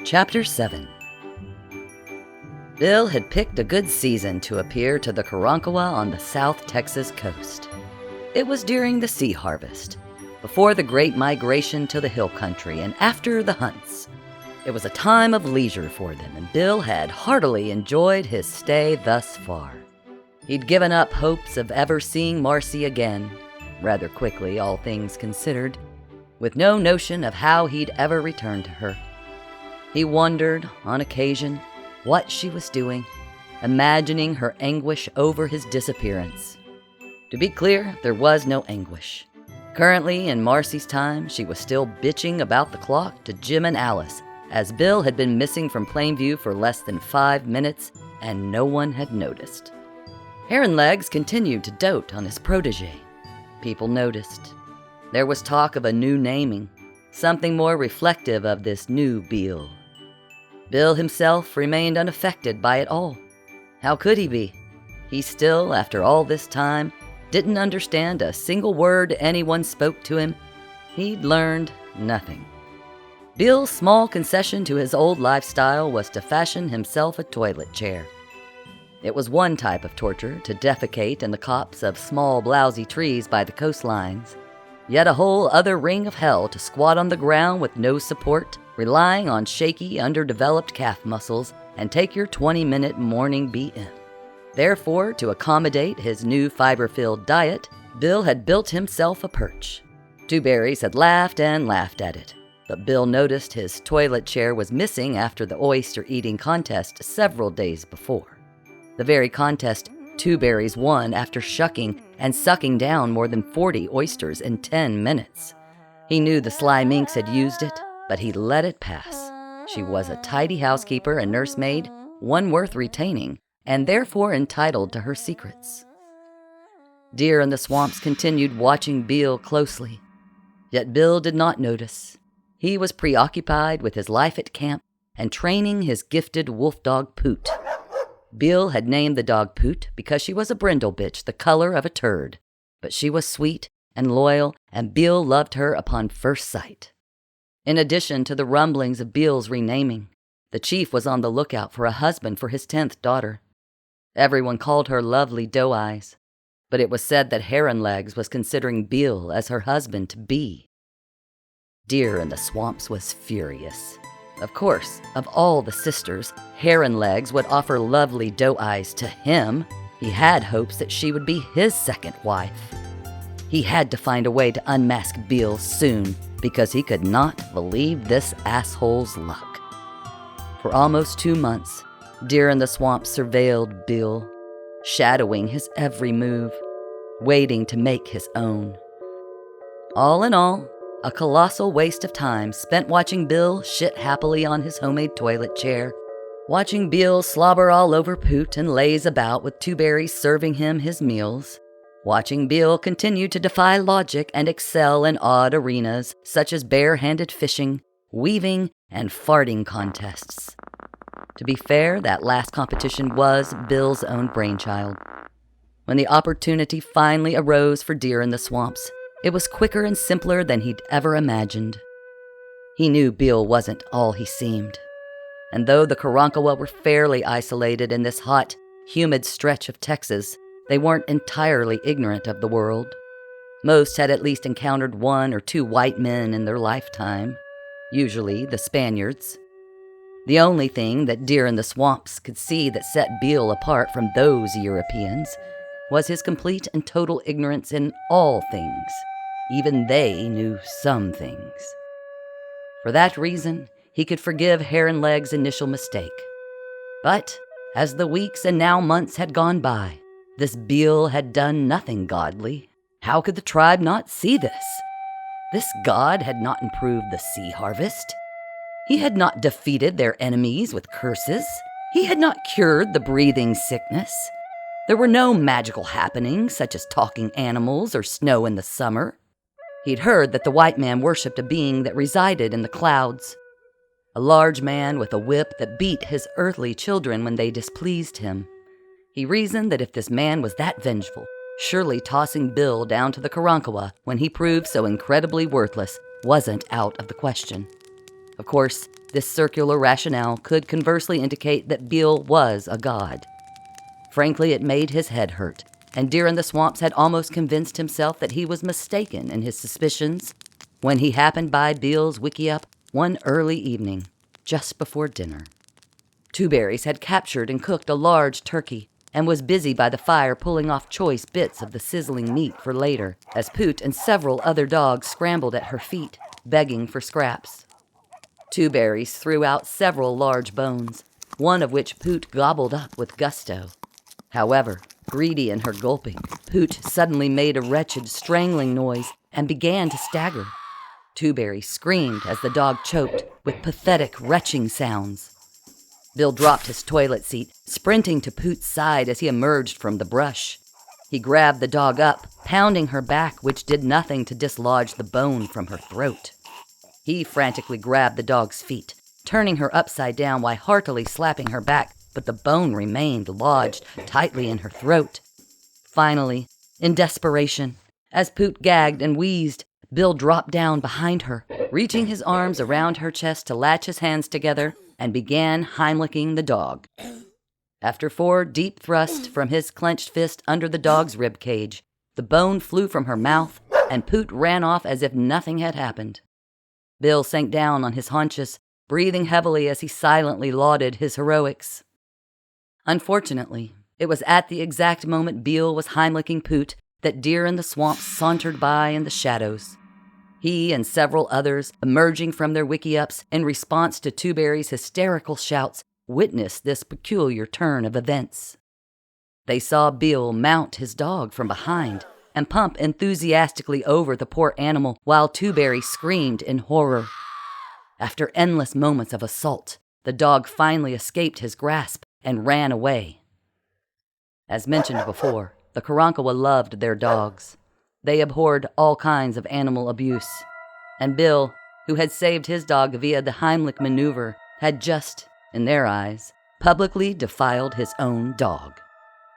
Chapter 7. Bill had picked a good season to appear to the Karankawa on the South Texas coast. It was during the sea harvest, before the great migration to the hill country and after the hunts. It was a time of leisure for them, and Bill had heartily enjoyed his stay thus far. He'd given up hopes of ever seeing Marci again, rather quickly, all things considered, with no notion of how he'd ever return to her. He wondered, on occasion, what she was doing, imagining her anguish over his disappearance. To be clear, there was no anguish. Currently, in Marci's time, she was still bitching about the clock to Jim and Alice, as Bill had been missing from Plainview for less than 5 minutes, and no one had noticed. Legs continued to dote on his protégé. People noticed. There was talk of a new naming, something more reflective of this new Bill. Bill himself remained unaffected by it all. How could he be? He still, after all this time, didn't understand a single word anyone spoke to him. He'd learned nothing. Bill's small concession to his old lifestyle was to fashion himself a toilet chair. It was one type of torture to defecate in the copse of small, blousy trees by the coastlines, yet a whole other ring of hell to squat on the ground with no support, relying on shaky, underdeveloped calf muscles, and take your 20-minute morning beat-in. Therefore, to accommodate his new fiber-filled diet, Bill had built himself a perch. Two berries had laughed and laughed at it, but Bill noticed his toilet chair was missing after the oyster-eating contest several days before. The very contest Two Berries won after shucking and sucking down more than 40 oysters in 10 minutes. He knew the sly minx had used it, but he let it pass. She was a tidy housekeeper and nursemaid, one worth retaining, and therefore entitled to her secrets. Deer in the Swamps continued watching Bill closely, yet Bill did not notice. He was preoccupied with his life at camp and training his gifted wolf dog Poot. Bill had named the dog Poot because she was a brindle bitch the color of a turd, but she was sweet and loyal, and Bill loved her upon first sight. In addition to the rumblings of Bill's renaming, the chief was on the lookout for a husband for his 10th daughter. Everyone called her Lovely Doe-Eyes, but it was said that Legs was considering Bill as her husband-to-be. Deer in the Swamps was furious. Of course, of all the sisters, Legs would offer Lovely Doe-Eyes to him. He had hopes that she would be his second wife. He had to find a way to unmask Bill soon, because he could not believe this asshole's luck. For almost 2 months, Deer in the Swamp surveilled Bill, shadowing his every move, waiting to make his own. All in all, a colossal waste of time spent watching Bill shit happily on his homemade toilet chair, watching Bill slobber all over Poot and laze about with Two Berries serving him his meals, watching Bill continue to defy logic and excel in odd arenas such as bare-handed fishing, weaving, and farting contests. To be fair, that last competition was Bill's own brainchild. When the opportunity finally arose for Deer in the Swamps, it was quicker and simpler than he'd ever imagined. He knew Bill wasn't all he seemed. And though the Karankawa were fairly isolated in this hot, humid stretch of Texas, they weren't entirely ignorant of the world. Most had at least encountered 1 or 2 white men in their lifetime, usually the Spaniards. The only thing that Deer in the Swamps could see that set Bill apart from those Europeans was his complete and total ignorance in all things. Even they knew some things. For that reason, he could forgive Legs' initial mistake. But as the weeks and now months had gone by, this Bill had done nothing godly. How could the tribe not see this? This god had not improved the sea harvest. He had not defeated their enemies with curses. He had not cured the breathing sickness. There were no magical happenings such as talking animals or snow in the summer. He'd heard that the white man worshipped a being that resided in the clouds, a large man with a whip that beat his earthly children when they displeased him. He reasoned that if this man was that vengeful, surely tossing Bill down to the Karankawa when he proved so incredibly worthless wasn't out of the question. Of course, this circular rationale could conversely indicate that Bill was a god. Frankly, it made his head hurt, and Deer in the Swamps had almost convinced himself that he was mistaken in his suspicions when he happened by Bill's wickiup one early evening, just before dinner. Two Berries had captured and cooked a large turkey and was busy by the fire pulling off choice bits of the sizzling meat for later, as Poot and several other dogs scrambled at her feet, begging for scraps. Two Berries threw out several large bones, one of which Poot gobbled up with gusto. However, greedy in her gulping, Poot suddenly made a wretched strangling noise and began to stagger. Two Berries screamed as the dog choked with pathetic retching sounds. Bill dropped his toilet seat, sprinting to Poot's side as he emerged from the brush. He grabbed the dog up, pounding her back, which did nothing to dislodge the bone from her throat. He frantically grabbed the dog's feet, turning her upside down while heartily slapping her back, but the bone remained lodged tightly in her throat. Finally, in desperation, as Poot gagged and wheezed, Bill dropped down behind her, reaching his arms around her chest to latch his hands together, and began Heimliching the dog. After 4 deep thrusts from his clenched fist under the dog's rib cage, the bone flew from her mouth, and Poot ran off as if nothing had happened. Bill sank down on his haunches, breathing heavily as he silently lauded his heroics. Unfortunately, it was at the exact moment Bill was Heimliching Poot that Deer in the Swamps sauntered by in the shadows. He and several others, emerging from their wickiups in response to Two Berries' hysterical shouts, witnessed this peculiar turn of events. They saw Bill mount his dog from behind and pump enthusiastically over the poor animal while Two Berries screamed in horror. After endless moments of assault, the dog finally escaped his grasp and ran away. As mentioned before, the Karankawa loved their dogs. They abhorred all kinds of animal abuse, and Bill, who had saved his dog via the Heimlich maneuver, had just, in their eyes, publicly defiled his own dog.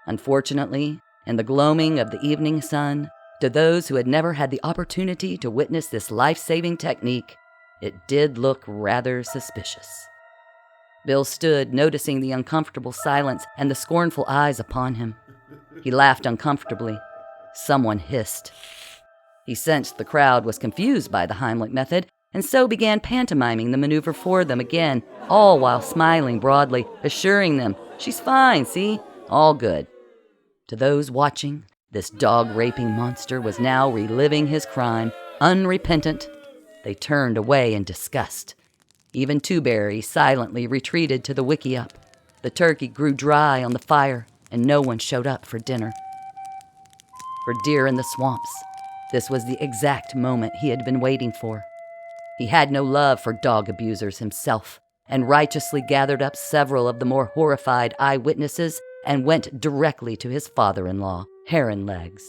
Unfortunately, in the gloaming of the evening sun, to those who had never had the opportunity to witness this life-saving technique, it did look rather suspicious. Bill stood, noticing the uncomfortable silence and the scornful eyes upon him. He laughed uncomfortably. Someone hissed. He sensed the crowd was confused by the Heimlich method, and so began pantomiming the maneuver for them again, all while smiling broadly, assuring them, "She's fine, see? All good." To those watching, this dog-raping monster was now reliving his crime, unrepentant. They turned away in disgust. Even Two Berries silently retreated to the wickiup. The turkey grew dry on the fire, and no one showed up for dinner. For Deer in the Swamps, this was the exact moment he had been waiting for. He had no love for dog abusers himself, and righteously gathered up several of the more horrified eyewitnesses and went directly to his father-in-law, Heron Legs.